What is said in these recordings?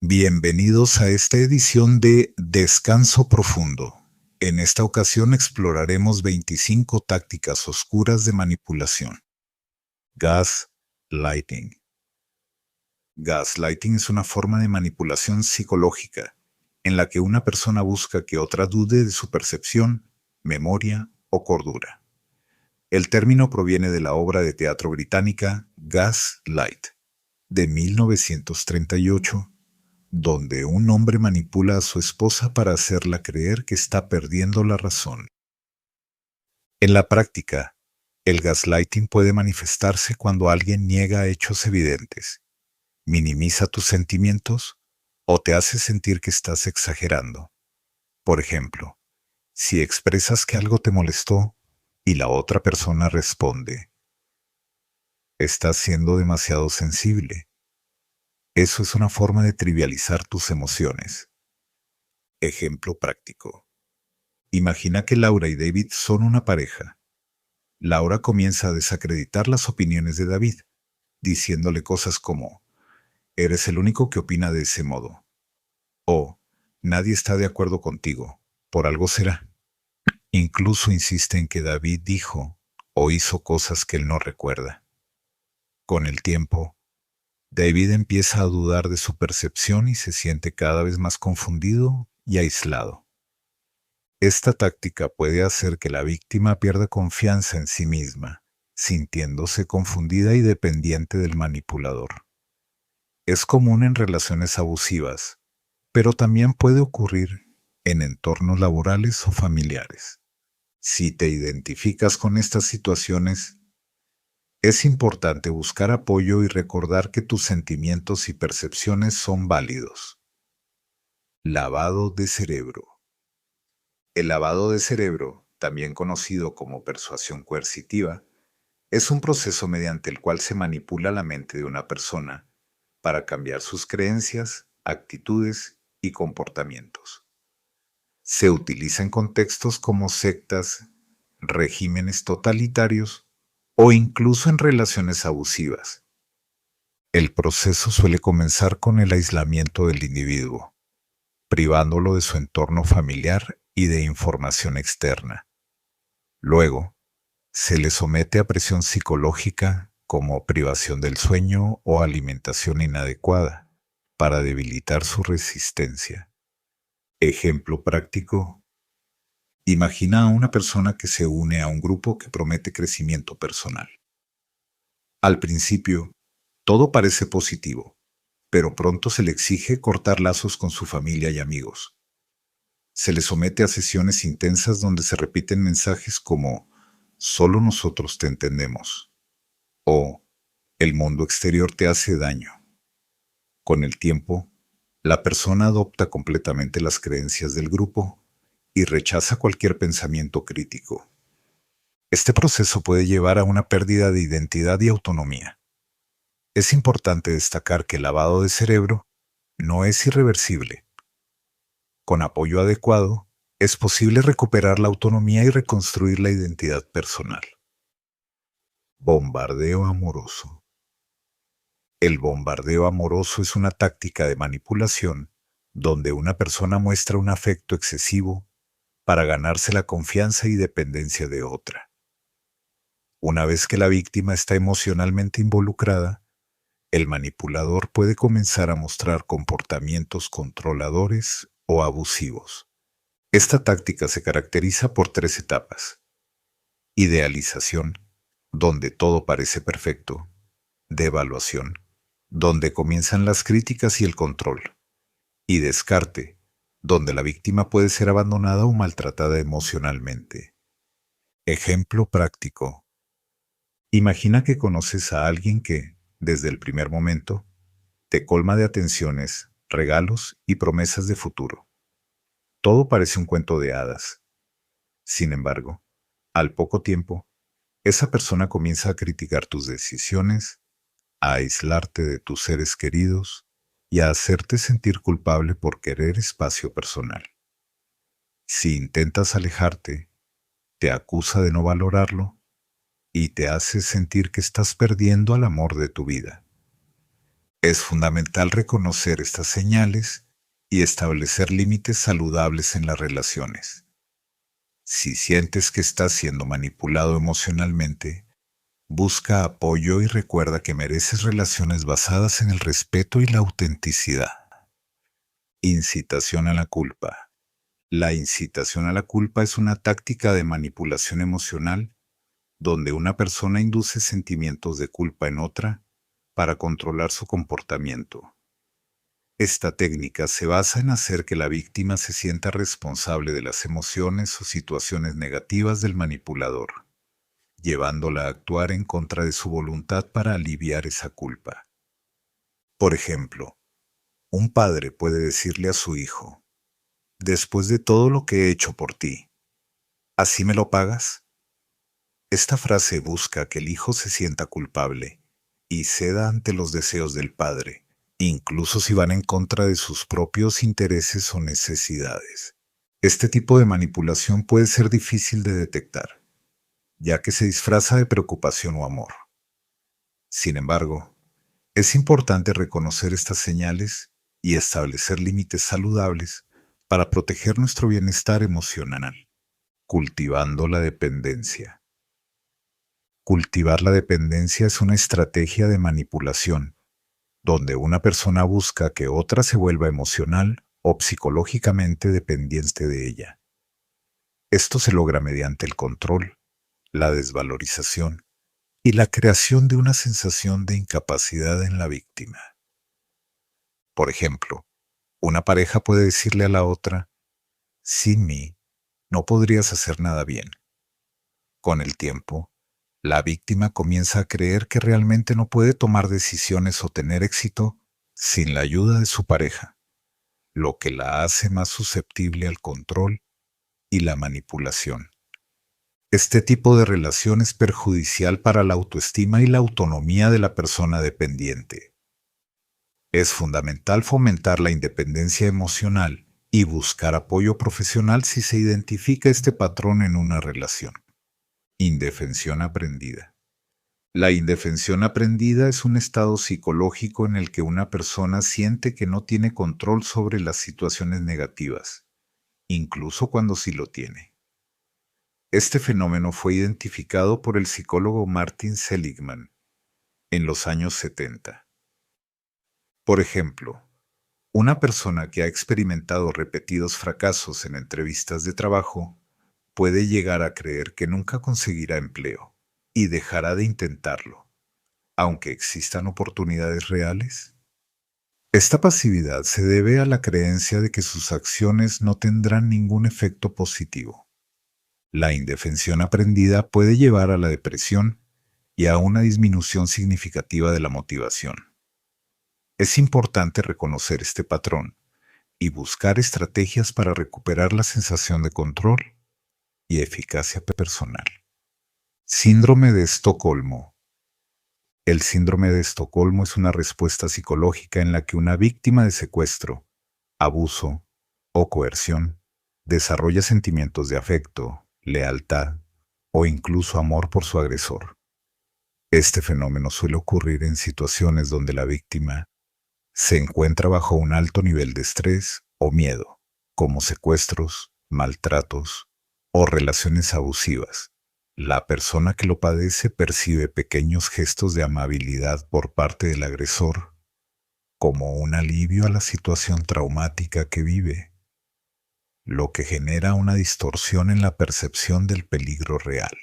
Bienvenidos a esta edición de Descanso Profundo. En esta ocasión exploraremos 25 tácticas oscuras de manipulación. Gaslighting. Gaslighting es una forma de manipulación psicológica en la que una persona busca que otra dude de su percepción, memoria o cordura. El término proviene de la obra de teatro británica Gaslight, de 1938, donde un hombre manipula a su esposa para hacerla creer que está perdiendo la razón. En la práctica, el gaslighting puede manifestarse cuando alguien niega hechos evidentes, minimiza tus sentimientos o te hace sentir que estás exagerando. Por ejemplo, si expresas que algo te molestó y la otra persona responde, "Estás siendo demasiado sensible". Eso es una forma de trivializar tus emociones. Ejemplo práctico. Imagina que Laura y David son una pareja. Laura comienza a desacreditar las opiniones de David, diciéndole cosas como, "Eres el único que opina de ese modo", o "Nadie está de acuerdo contigo, por algo será". Incluso insiste en que David dijo o hizo cosas que él no recuerda. Con el tiempo, David empieza a dudar de su percepción y se siente cada vez más confundido y aislado. Esta táctica puede hacer que la víctima pierda confianza en sí misma, sintiéndose confundida y dependiente del manipulador. Es común en relaciones abusivas, pero también puede ocurrir en entornos laborales o familiares. Si te identificas con estas situaciones, es importante buscar apoyo y recordar que tus sentimientos y percepciones son válidos. Lavado de cerebro. El lavado de cerebro, también conocido como persuasión coercitiva, es un proceso mediante el cual se manipula la mente de una persona para cambiar sus creencias, actitudes y comportamientos. Se utiliza en contextos como sectas, regímenes totalitarios o incluso en relaciones abusivas. El proceso suele comenzar con el aislamiento del individuo, privándolo de su entorno familiar y de información externa. Luego, se le somete a presión psicológica como privación del sueño o alimentación inadecuada para debilitar su resistencia. Ejemplo práctico. Imagina a una persona que se une a un grupo que promete crecimiento personal. Al principio, todo parece positivo, pero pronto se le exige cortar lazos con su familia y amigos. Se le somete a sesiones intensas donde se repiten mensajes como "solo nosotros te entendemos" o "el mundo exterior te hace daño". Con el tiempo, la persona adopta completamente las creencias del grupo y rechaza cualquier pensamiento crítico. Este proceso puede llevar a una pérdida de identidad y autonomía. Es importante destacar que el lavado de cerebro no es irreversible. Con apoyo adecuado, es posible recuperar la autonomía y reconstruir la identidad personal. Bombardeo amoroso. El bombardeo amoroso es una táctica de manipulación donde una persona muestra un afecto excesivo para ganarse la confianza y dependencia de otra. Una vez que la víctima está emocionalmente involucrada, el manipulador puede comenzar a mostrar comportamientos controladores o abusivos. Esta táctica se caracteriza por 3 etapas: idealización, donde todo parece perfecto; devaluación, donde comienzan las críticas y el control; y descarte, donde la víctima puede ser abandonada o maltratada emocionalmente. Ejemplo práctico. Imagina que conoces a alguien que, desde el primer momento, te colma de atenciones, regalos y promesas de futuro. Todo parece un cuento de hadas. Sin embargo, al poco tiempo, esa persona comienza a criticar tus decisiones, a aislarte de tus seres queridos y a hacerte sentir culpable por querer espacio personal. Si intentas alejarte, te acusa de no valorarlo y te hace sentir que estás perdiendo al amor de tu vida. Es fundamental reconocer estas señales y establecer límites saludables en las relaciones. Si sientes que estás siendo manipulado emocionalmente, busca apoyo y recuerda que mereces relaciones basadas en el respeto y la autenticidad. Incitación a la culpa. La incitación a la culpa es una táctica de manipulación emocional donde una persona induce sentimientos de culpa en otra para controlar su comportamiento. Esta técnica se basa en hacer que la víctima se sienta responsable de las emociones o situaciones negativas del manipulador, llevándola a actuar en contra de su voluntad para aliviar esa culpa. Por ejemplo, un padre puede decirle a su hijo: «Después de todo lo que he hecho por ti, ¿así me lo pagas?». Esta frase busca que el hijo se sienta culpable y ceda ante los deseos del padre, incluso si van en contra de sus propios intereses o necesidades. Este tipo de manipulación puede ser difícil de detectar, ya que se disfraza de preocupación o amor. Sin embargo, es importante reconocer estas señales y establecer límites saludables para proteger nuestro bienestar emocional. Cultivando la dependencia. Cultivar la dependencia es una estrategia de manipulación, donde una persona busca que otra se vuelva emocional o psicológicamente dependiente de ella. Esto se logra mediante el control, la desvalorización y la creación de una sensación de incapacidad en la víctima. Por ejemplo, una pareja puede decirle a la otra: «Sin mí, no podrías hacer nada bien». Con el tiempo, la víctima comienza a creer que realmente no puede tomar decisiones o tener éxito sin la ayuda de su pareja, lo que la hace más susceptible al control y la manipulación. Este tipo de relación es perjudicial para la autoestima y la autonomía de la persona dependiente. Es fundamental fomentar la independencia emocional y buscar apoyo profesional si se identifica este patrón en una relación. Indefensión aprendida. La indefensión aprendida es un estado psicológico en el que una persona siente que no tiene control sobre las situaciones negativas, incluso cuando sí lo tiene. Este fenómeno fue identificado por el psicólogo Martin Seligman en los años 70. Por ejemplo, una persona que ha experimentado repetidos fracasos en entrevistas de trabajo puede llegar a creer que nunca conseguirá empleo y dejará de intentarlo, aunque existan oportunidades reales. Esta pasividad se debe a la creencia de que sus acciones no tendrán ningún efecto positivo. La indefensión aprendida puede llevar a la depresión y a una disminución significativa de la motivación. Es importante reconocer este patrón y buscar estrategias para recuperar la sensación de control y eficacia personal. Síndrome de Estocolmo. El síndrome de Estocolmo es una respuesta psicológica en la que una víctima de secuestro, abuso o coerción desarrolla sentimientos de afecto, lealtad o incluso amor por su agresor. Este fenómeno suele ocurrir en situaciones donde la víctima se encuentra bajo un alto nivel de estrés o miedo, como secuestros, maltratos o relaciones abusivas. La persona que lo padece percibe pequeños gestos de amabilidad por parte del agresor como un alivio a la situación traumática que vive, lo que genera una distorsión en la percepción del peligro real.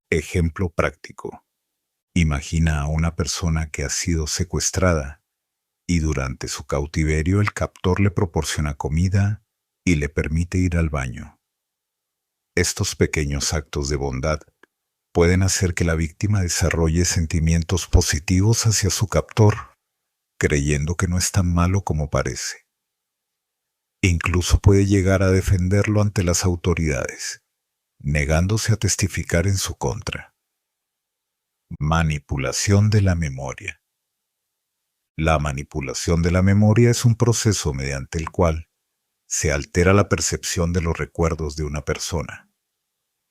Ejemplo práctico. Imagina a una persona que ha sido secuestrada y durante su cautiverio el captor le proporciona comida y le permite ir al baño. Estos pequeños actos de bondad pueden hacer que la víctima desarrolle sentimientos positivos hacia su captor, creyendo que no es tan malo como parece. Incluso puede llegar a defenderlo ante las autoridades, negándose a testificar en su contra. Manipulación de la memoria. La manipulación de la memoria es un proceso mediante el cual se altera la percepción de los recuerdos de una persona,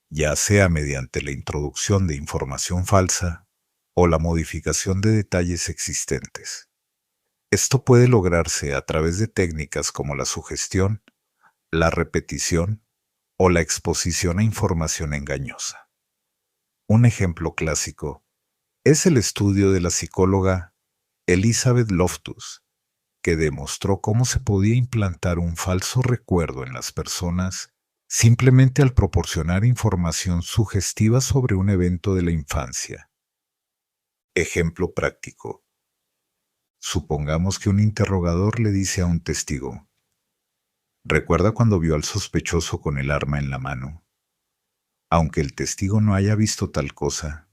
ya sea mediante la introducción de información falsa o la modificación de detalles existentes. Esto puede lograrse a través de técnicas como la sugestión, la repetición o la exposición a información engañosa. Un ejemplo clásico es el estudio de la psicóloga Elizabeth Loftus, que demostró cómo se podía implantar un falso recuerdo en las personas simplemente al proporcionar información sugestiva sobre un evento de la infancia. Ejemplo práctico. Supongamos que un interrogador le dice a un testigo: ¿recuerda cuando vio al sospechoso con el arma en la mano? Aunque el testigo no haya visto tal cosa,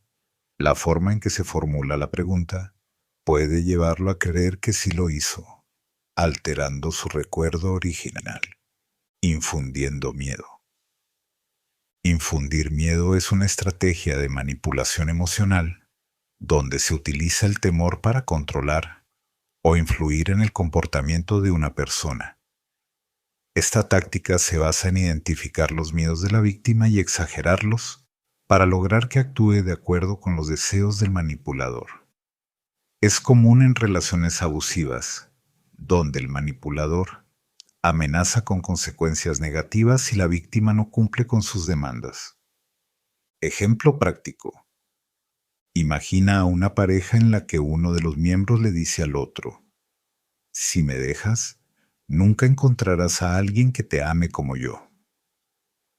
la forma en que se formula la pregunta puede llevarlo a creer que sí lo hizo, alterando su recuerdo original, infundiendo miedo. Infundir miedo es una estrategia de manipulación emocional donde se utiliza el temor para controlar o influir en el comportamiento de una persona. Esta táctica se basa en identificar los miedos de la víctima y exagerarlos para lograr que actúe de acuerdo con los deseos del manipulador. Es común en relaciones abusivas, donde el manipulador amenaza con consecuencias negativas si la víctima no cumple con sus demandas. Ejemplo práctico. Imagina a una pareja en la que uno de los miembros le dice al otro: si me dejas, nunca encontrarás a alguien que te ame como yo.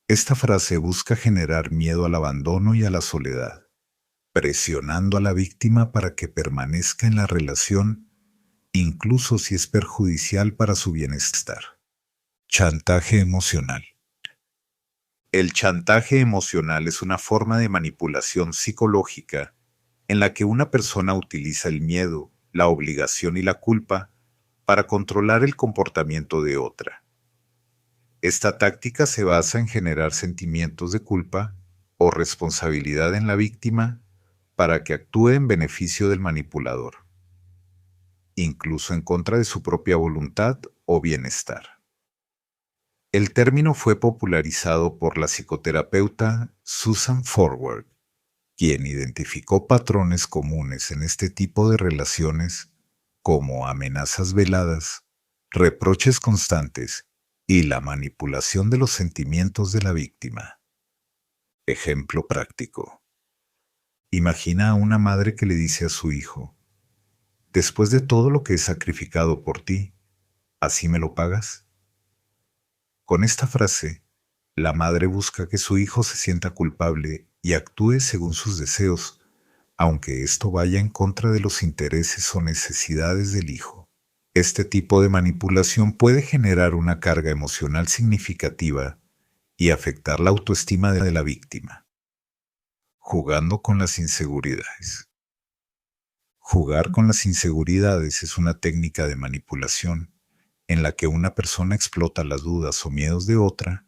Esta frase busca generar miedo al abandono y a la soledad, presionando a la víctima para que permanezca en la relación, incluso si es perjudicial para su bienestar. Chantaje emocional. El chantaje emocional es una forma de manipulación psicológica en la que una persona utiliza el miedo, la obligación y la culpa para controlar el comportamiento de otra. Esta táctica se basa en generar sentimientos de culpa o responsabilidad en la víctima para que actúe en beneficio del manipulador, incluso en contra de su propia voluntad o bienestar. El término fue popularizado por la psicoterapeuta Susan Forward, quien identificó patrones comunes en este tipo de relaciones como amenazas veladas, reproches constantes y la manipulación de los sentimientos de la víctima. Ejemplo práctico. Imagina a una madre que le dice a su hijo: después de todo lo que he sacrificado por ti, ¿así me lo pagas? Con esta frase, la madre busca que su hijo se sienta culpable y actúe según sus deseos, aunque esto vaya en contra de los intereses o necesidades del hijo. Este tipo de manipulación puede generar una carga emocional significativa y afectar la autoestima de la víctima. Jugando con las inseguridades. Jugar con las inseguridades es una técnica de manipulación en la que una persona explota las dudas o miedos de otra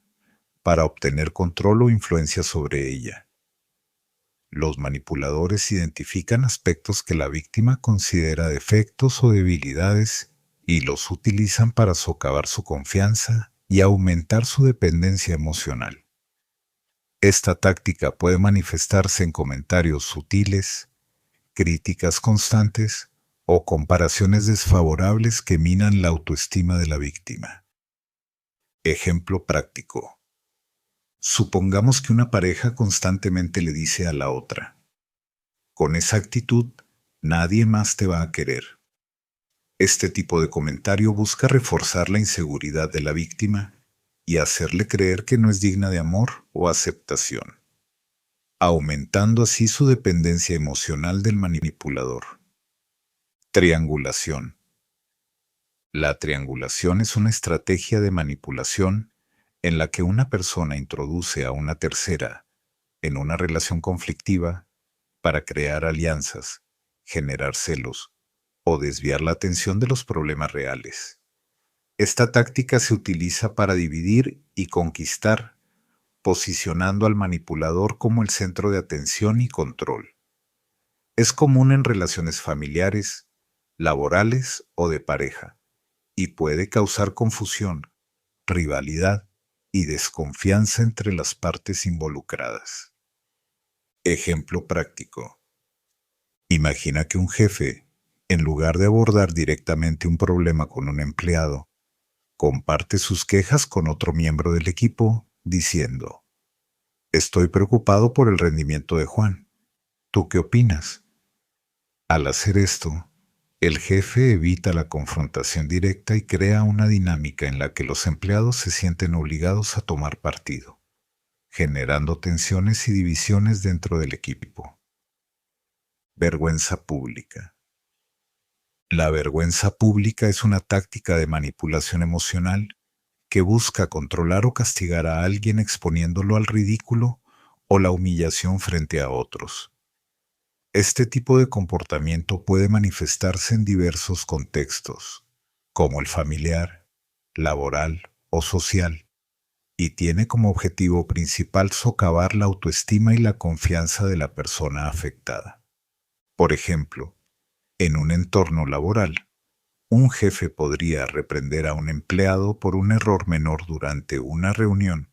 para obtener control o influencia sobre ella. Los manipuladores identifican aspectos que la víctima considera defectos o debilidades y los utilizan para socavar su confianza y aumentar su dependencia emocional. Esta táctica puede manifestarse en comentarios sutiles, críticas constantes o comparaciones desfavorables que minan la autoestima de la víctima. Ejemplo práctico. Supongamos que una pareja constantemente le dice a la otra: con esa actitud, nadie más te va a querer. Este tipo de comentario busca reforzar la inseguridad de la víctima y hacerle creer que no es digna de amor o aceptación, aumentando así su dependencia emocional del manipulador. Triangulación. La triangulación es una estrategia de manipulación en la que una persona introduce a una tercera en una relación conflictiva para crear alianzas, generar celos o desviar la atención de los problemas reales. Esta táctica se utiliza para dividir y conquistar, posicionando al manipulador como el centro de atención y control. Es común en relaciones familiares, laborales o de pareja, y puede causar confusión, rivalidad y desconfianza entre las partes involucradas. Ejemplo práctico. Imagina que un jefe, en lugar de abordar directamente un problema con un empleado, comparte sus quejas con otro miembro del equipo, diciendo: estoy preocupado por el rendimiento de Juan. ¿Tú qué opinas? Al hacer esto, el jefe evita la confrontación directa y crea una dinámica en la que los empleados se sienten obligados a tomar partido, generando tensiones y divisiones dentro del equipo. Vergüenza pública. La vergüenza pública es una táctica de manipulación emocional que busca controlar o castigar a alguien exponiéndolo al ridículo o la humillación frente a otros. Este tipo de comportamiento puede manifestarse en diversos contextos, como el familiar, laboral o social, y tiene como objetivo principal socavar la autoestima y la confianza de la persona afectada. Por ejemplo, en un entorno laboral, un jefe podría reprender a un empleado por un error menor durante una reunión,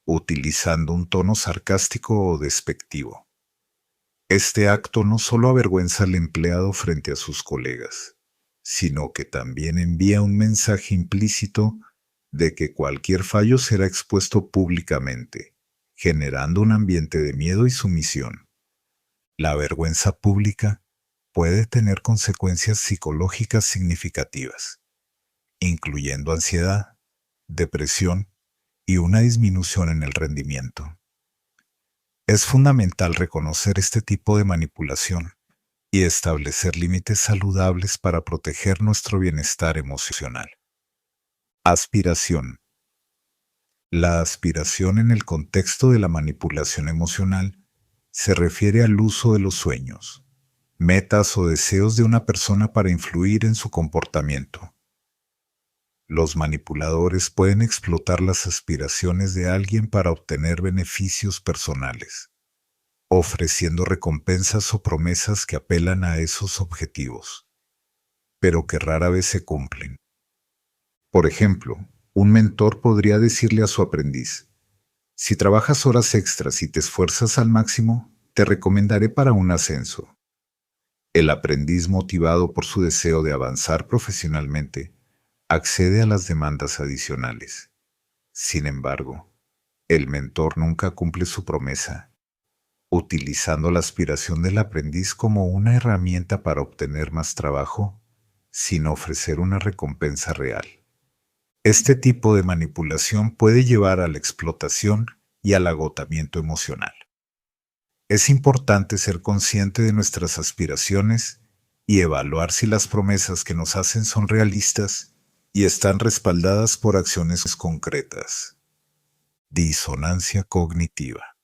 utilizando un tono sarcástico o despectivo. Este acto no solo avergüenza al empleado frente a sus colegas, sino que también envía un mensaje implícito de que cualquier fallo será expuesto públicamente, generando un ambiente de miedo y sumisión. La vergüenza pública puede tener consecuencias psicológicas significativas, incluyendo ansiedad, depresión y una disminución en el rendimiento. Es fundamental reconocer este tipo de manipulación y establecer límites saludables para proteger nuestro bienestar emocional. Aspiración. La aspiración en el contexto de la manipulación emocional se refiere al uso de los sueños, metas o deseos de una persona para influir en su comportamiento. Los manipuladores pueden explotar las aspiraciones de alguien para obtener beneficios personales, ofreciendo recompensas o promesas que apelan a esos objetivos, pero que rara vez se cumplen. Por ejemplo, un mentor podría decirle a su aprendiz: si trabajas horas extras y te esfuerzas al máximo, te recomendaré para un ascenso. El aprendiz, motivado por su deseo de avanzar profesionalmente, accede a las demandas adicionales. Sin embargo, el mentor nunca cumple su promesa, utilizando la aspiración del aprendiz como una herramienta para obtener más trabajo, sin ofrecer una recompensa real. Este tipo de manipulación puede llevar a la explotación y al agotamiento emocional. Es importante ser consciente de nuestras aspiraciones y evaluar si las promesas que nos hacen son realistas y están respaldadas por acciones concretas. Disonancia cognitiva.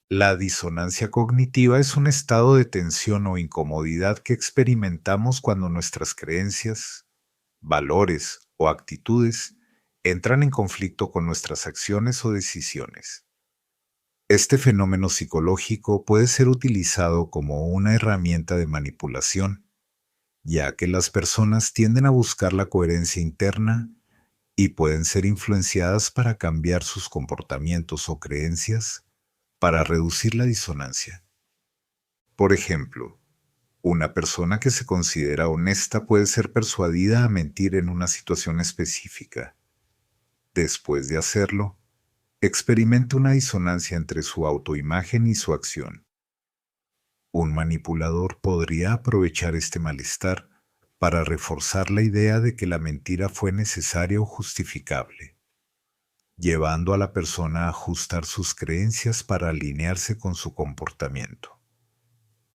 La disonancia cognitiva es un estado de tensión o incomodidad que experimentamos cuando nuestras creencias, valores o actitudes entran en conflicto con nuestras acciones o decisiones. Este fenómeno psicológico puede ser utilizado como una herramienta de manipulación, ya que las personas tienden a buscar la coherencia interna y pueden ser influenciadas para cambiar sus comportamientos o creencias para reducir la disonancia. Por ejemplo, una persona que se considera honesta puede ser persuadida a mentir en una situación específica. Después de hacerlo, experimenta una disonancia entre su autoimagen y su acción. Un manipulador podría aprovechar este malestar para reforzar la idea de que la mentira fue necesaria o justificable, llevando a la persona a ajustar sus creencias para alinearse con su comportamiento.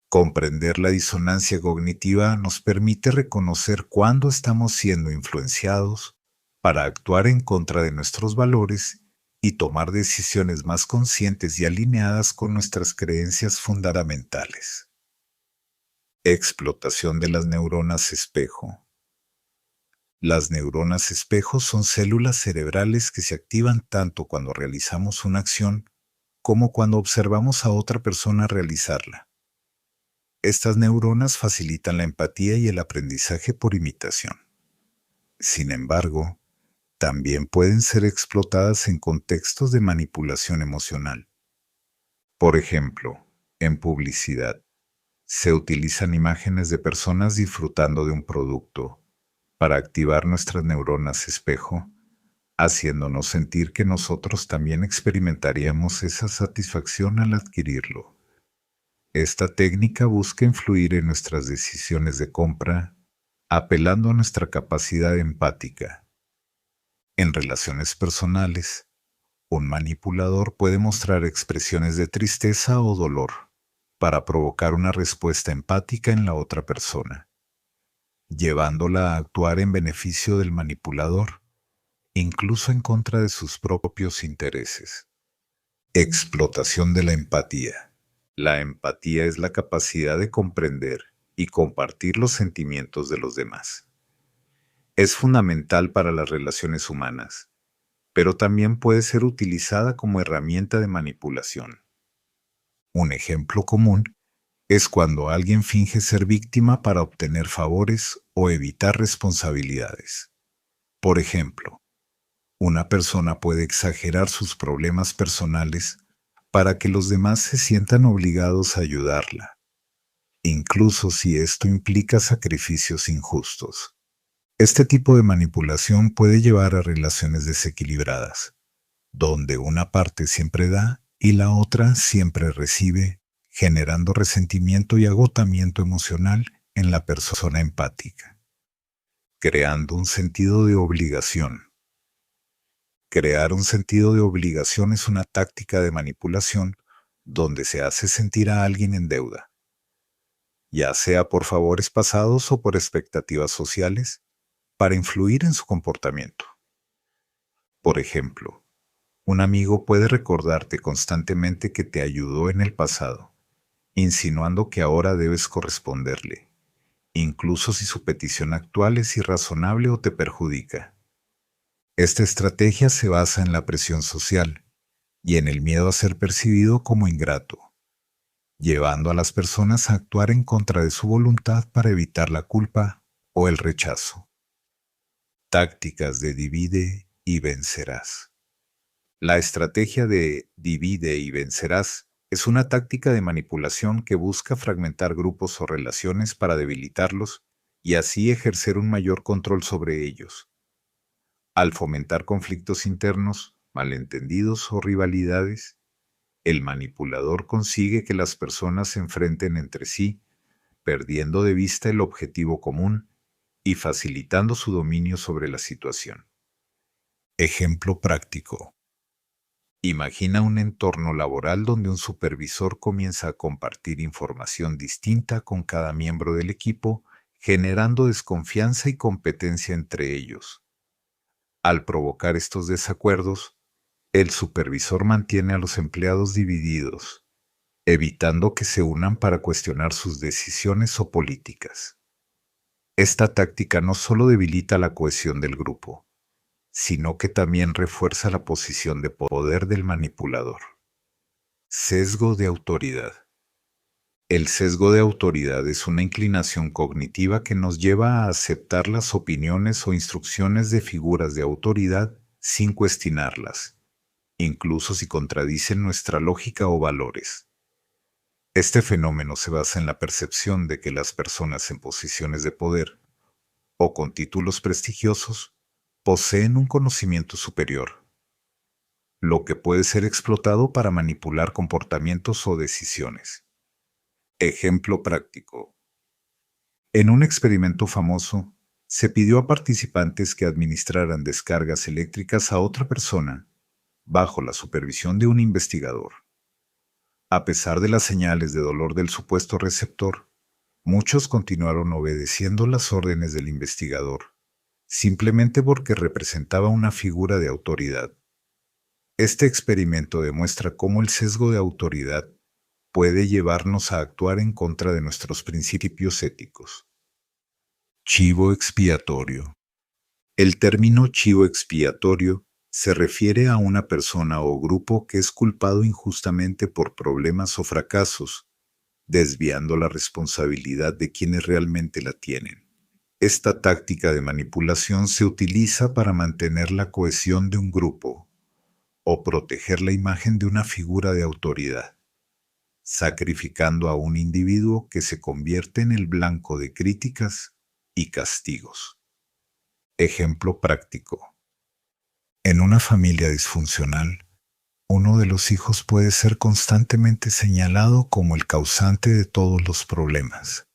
Comprender la disonancia cognitiva nos permite reconocer cuándo estamos siendo influenciados para actuar en contra de nuestros valores y tomar decisiones más conscientes y alineadas con nuestras creencias fundamentales. Explotación de las neuronas espejo. Las neuronas espejo son células cerebrales que se activan tanto cuando realizamos una acción como cuando observamos a otra persona realizarla. Estas neuronas facilitan la empatía y el aprendizaje por imitación. Sin embargo, también pueden ser explotadas en contextos de manipulación emocional. Por ejemplo, en publicidad, Se utilizan imágenes de personas disfrutando de un producto para activar nuestras neuronas espejo, haciéndonos sentir que nosotros también experimentaríamos esa satisfacción al adquirirlo. Esta técnica busca influir en nuestras decisiones de compra, apelando a nuestra capacidad empática. En relaciones personales, un manipulador puede mostrar expresiones de tristeza o dolor para provocar una respuesta empática en la otra persona, llevándola a actuar en beneficio del manipulador, incluso en contra de sus propios intereses. Explotación de la empatía. La empatía es la capacidad de comprender y compartir los sentimientos de los demás. Es fundamental para las relaciones humanas, pero también puede ser utilizada como herramienta de manipulación. Un ejemplo común es cuando alguien finge ser víctima para obtener favores o evitar responsabilidades. Por ejemplo, una persona puede exagerar sus problemas personales para que los demás se sientan obligados a ayudarla, incluso si esto implica sacrificios injustos. Este tipo de manipulación puede llevar a relaciones desequilibradas, donde una parte siempre da y la otra siempre recibe, generando resentimiento y agotamiento emocional en la persona empática. Creando un sentido de obligación. Crear un sentido de obligación es una táctica de manipulación donde se hace sentir a alguien en deuda, ya sea por favores pasados o por expectativas sociales, para influir en su comportamiento. Por ejemplo, un amigo puede recordarte constantemente que te ayudó en el pasado, insinuando que ahora debes corresponderle, incluso si su petición actual es irrazonable o te perjudica. Esta estrategia se basa en la presión social y en el miedo a ser percibido como ingrato, llevando a las personas a actuar en contra de su voluntad para evitar la culpa o el rechazo. Tácticas de divide y vencerás. La estrategia de divide y vencerás es una táctica de manipulación que busca fragmentar grupos o relaciones para debilitarlos y así ejercer un mayor control sobre ellos. Al fomentar conflictos internos, malentendidos o rivalidades, el manipulador consigue que las personas se enfrenten entre sí, perdiendo de vista el objetivo común y facilitando su dominio sobre la situación. Ejemplo práctico. Imagina un entorno laboral donde un supervisor comienza a compartir información distinta con cada miembro del equipo, generando desconfianza y competencia entre ellos. Al provocar estos desacuerdos, el supervisor mantiene a los empleados divididos, evitando que se unan para cuestionar sus decisiones o políticas. Esta táctica no solo debilita la cohesión del grupo, sino que también refuerza la posición de poder del manipulador. Sesgo de autoridad. El sesgo de autoridad es una inclinación cognitiva que nos lleva a aceptar las opiniones o instrucciones de figuras de autoridad sin cuestionarlas, incluso si contradicen nuestra lógica o valores. Este fenómeno se basa en la percepción de que las personas en posiciones de poder o con títulos prestigiosos poseen un conocimiento superior, lo que puede ser explotado para manipular comportamientos o decisiones. Ejemplo práctico. En un experimento famoso, se pidió a participantes que administraran descargas eléctricas a otra persona bajo la supervisión de un investigador. A pesar de las señales de dolor del supuesto receptor, muchos continuaron obedeciendo las órdenes del investigador, simplemente porque representaba una figura de autoridad. Este experimento demuestra cómo el sesgo de autoridad puede llevarnos a actuar en contra de nuestros principios éticos. Chivo expiatorio. El término chivo expiatorio se refiere a una persona o grupo que es culpado injustamente por problemas o fracasos, desviando la responsabilidad de quienes realmente la tienen. Esta táctica de manipulación se utiliza para mantener la cohesión de un grupo o proteger la imagen de una figura de autoridad. sacrificando a un individuo que se convierte en el blanco de críticas y castigos. Ejemplo práctico. En una familia disfuncional, uno de los hijos puede ser constantemente señalado como el causante de todos los problemas,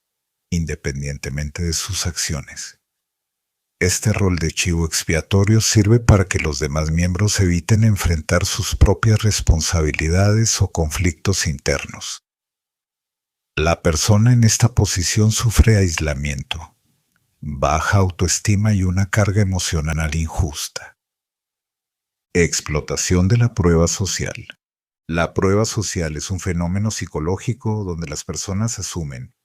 independientemente de sus acciones. Este rol de chivo expiatorio sirve para que los demás miembros eviten enfrentar sus propias responsabilidades o conflictos internos. La persona en esta posición sufre aislamiento, baja autoestima y una carga emocional injusta. Explotación de la prueba social. La prueba social es un fenómeno psicológico donde las personas asumen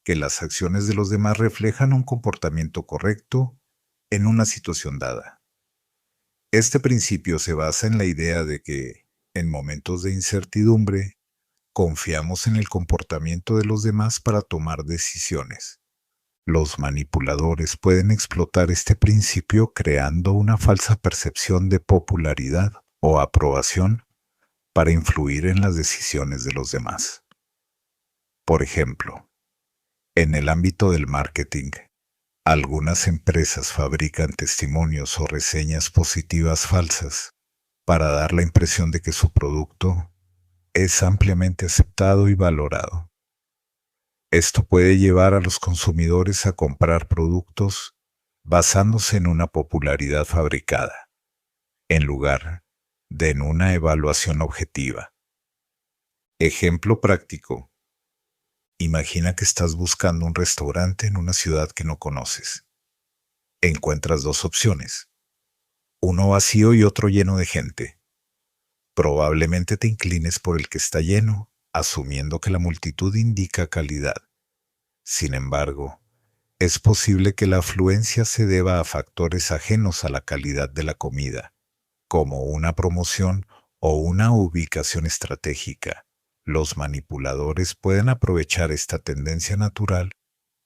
que las acciones de los demás reflejan un comportamiento correcto en una situación dada. Este principio se basa en la idea de que, en momentos de incertidumbre, confiamos en el comportamiento de los demás para tomar decisiones. Los manipuladores pueden explotar este principio creando una falsa percepción de popularidad o aprobación para influir en las decisiones de los demás. Por ejemplo, en el ámbito del marketing, algunas empresas fabrican testimonios o reseñas positivas falsas para dar la impresión de que su producto es ampliamente aceptado y valorado. Esto puede llevar a los consumidores a comprar productos basándose en una popularidad fabricada, en lugar de en una evaluación objetiva. Ejemplo práctico. Imagina que estás buscando un restaurante en una ciudad que no conoces. Encuentras dos opciones, uno vacío y otro lleno de gente. Probablemente te inclines por el que está lleno, asumiendo que la multitud indica calidad. Sin embargo, es posible que la afluencia se deba a factores ajenos a la calidad de la comida, como una promoción o una ubicación estratégica. Los manipuladores pueden aprovechar esta tendencia natural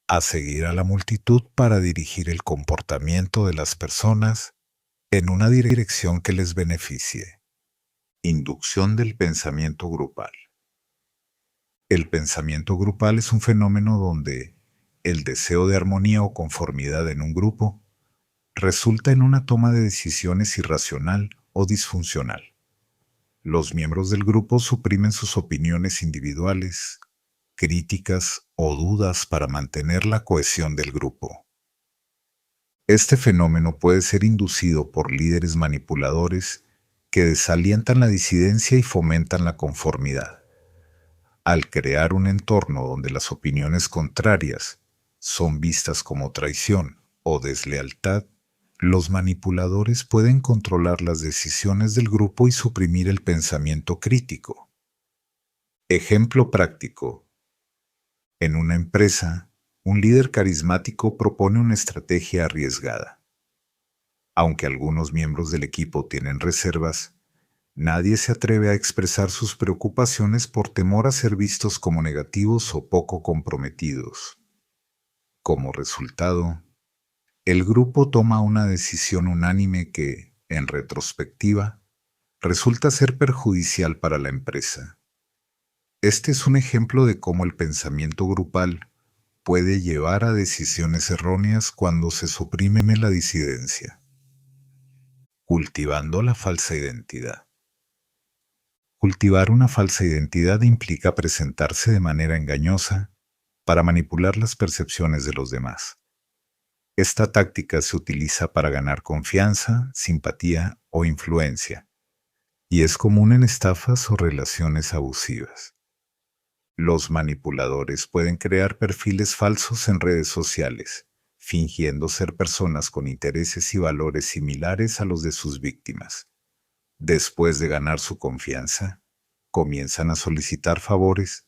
a seguir a la multitud para dirigir el comportamiento de las personas en una dirección que les beneficie. Inducción del pensamiento grupal. El pensamiento grupal es un fenómeno donde el deseo de armonía o conformidad en un grupo resulta en una toma de decisiones irracional o disfuncional. Los miembros del grupo suprimen sus opiniones individuales, críticas o dudas para mantener la cohesión del grupo. Este fenómeno puede ser inducido por líderes manipuladores que desalientan la disidencia y fomentan la conformidad. Al crear un entorno donde las opiniones contrarias son vistas como traición o deslealtad, los manipuladores pueden controlar las decisiones del grupo y suprimir el pensamiento crítico. Ejemplo práctico. En una empresa, un líder carismático propone una estrategia arriesgada. Aunque algunos miembros del equipo tienen reservas, nadie se atreve a expresar sus preocupaciones por temor a ser vistos como negativos o poco comprometidos. Como resultado, el grupo toma una decisión unánime que, en retrospectiva, resulta ser perjudicial para la empresa. Este es un ejemplo de cómo el pensamiento grupal puede llevar a decisiones erróneas cuando se suprime la disidencia. Cultivando la falsa identidad. Cultivar una falsa identidad implica presentarse de manera engañosa para manipular las percepciones de los demás. Esta táctica se utiliza para ganar confianza, simpatía o influencia, y es común en estafas o relaciones abusivas. Los manipuladores pueden crear perfiles falsos en redes sociales, fingiendo ser personas con intereses y valores similares a los de sus víctimas. Después de ganar su confianza, comienzan a solicitar favores,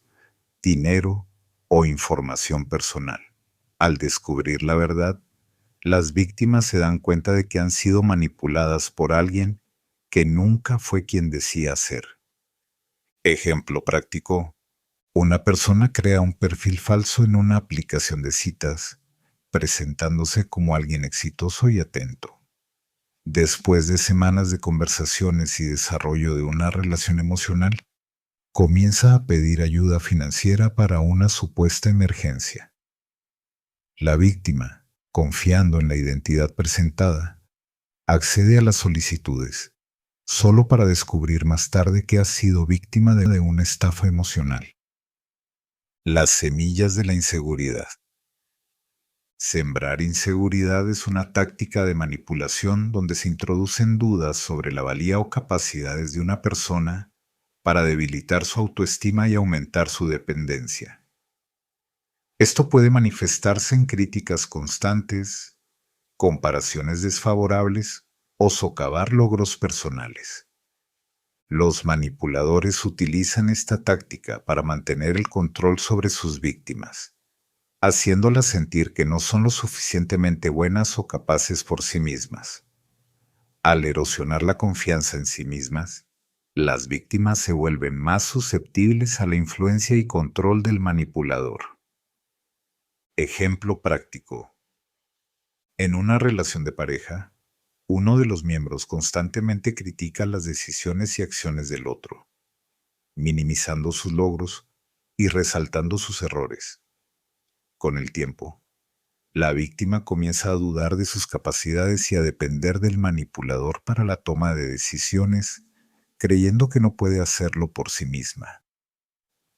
dinero o información personal. Al descubrir la verdad, las víctimas se dan cuenta de que han sido manipuladas por alguien que nunca fue quien decía ser. Ejemplo práctico. Una persona crea un perfil falso en una aplicación de citas, presentándose como alguien exitoso y atento. Después de semanas de conversaciones y desarrollo de una relación emocional, comienza a pedir ayuda financiera para una supuesta emergencia. La víctima, confiando en la identidad presentada, accede a las solicitudes, solo para descubrir más tarde que ha sido víctima de una estafa emocional. Las semillas de la inseguridad. Sembrar inseguridad es una táctica de manipulación donde se introducen dudas sobre la valía o capacidades de una persona para debilitar su autoestima y aumentar su dependencia. Esto puede manifestarse en críticas constantes, comparaciones desfavorables o socavar logros personales. Los manipuladores utilizan esta táctica para mantener el control sobre sus víctimas, haciéndolas sentir que no son lo suficientemente buenas o capaces por sí mismas. Al erosionar la confianza en sí mismas, las víctimas se vuelven más susceptibles a la influencia y control del manipulador. Ejemplo práctico. En una relación de pareja, uno de los miembros constantemente critica las decisiones y acciones del otro, minimizando sus logros y resaltando sus errores. Con el tiempo, la víctima comienza a dudar de sus capacidades y a depender del manipulador para la toma de decisiones, creyendo que no puede hacerlo por sí misma.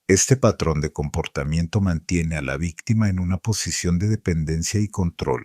Este patrón de comportamiento mantiene a la víctima en una posición de dependencia y control,